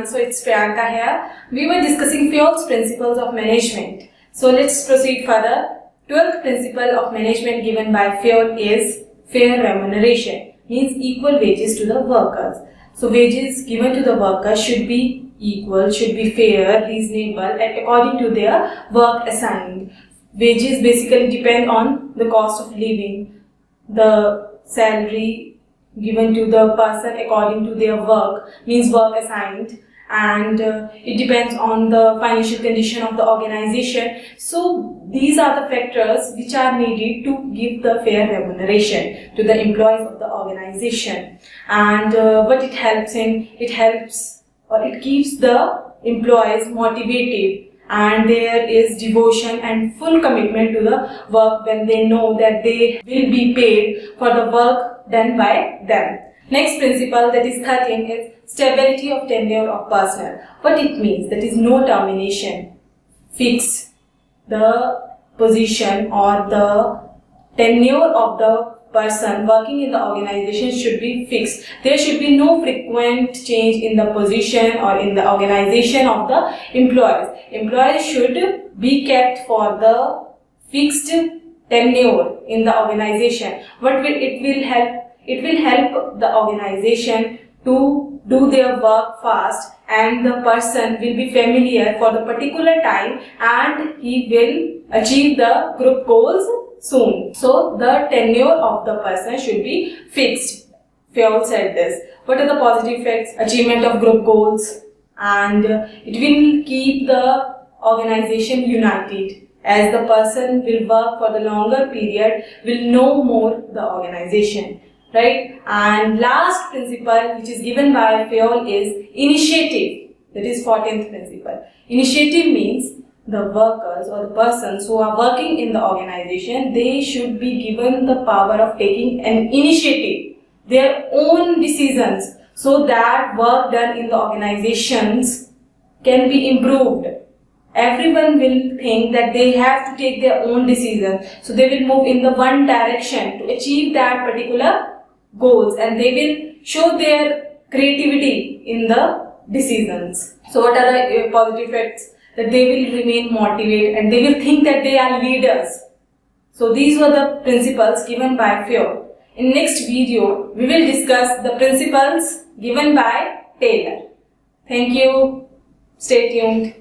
everyone, so it's Priyanka here. We were discussing Fayol's principles of management. So let's proceed further. 12th principle of management given by Fayol is fair remuneration, means equal wages to the workers. So wages given to the workers should be equal, should be fair, reasonable and according to their work assigned. Wages basically depend on the cost of living, the salary given to the person according to their work, means work assigned, and it depends on the financial condition of the organization. So these are the factors which are needed to give the fair remuneration to the employees of the organization. And what it helps in, it keeps the employees motivated, and there is devotion and full commitment to the work when they know that they will be paid for the work done by them. Next principle, that is 13, is stability of tenure of personnel. What it means, that is no termination. Fix the position or the tenure of the person working in the organization should be fixed. There should be no frequent change in the position or in the organization of the employees. Employees should be kept for the fixed tenure in the organization. It will help the organization to do their work fast, and the person will be familiar for the particular time and he will achieve the group goals soon. So the tenure of the person should be fixed. Fayol said this. What are the positive effects? Achievement of group goals, and it will keep the organization united, as the person will work for the longer period, will know more the organization, right? And last principle which is given by Fayol is initiative. That is 14th principle. Initiative means the workers or the persons who are working in the organization, they should be given the power of taking an initiative, their own decisions, so that work done in the organizations can be improved. Everyone will think that they have to take their own decisions, so they will move in the one direction to achieve that particular goals, and they will show their creativity in the decisions. So what are the positive effects? That they will remain motivated and they will think that they are leaders. So these were the principles given by Fayol. In next video, we will discuss the principles given by Taylor. Thank you. Stay tuned.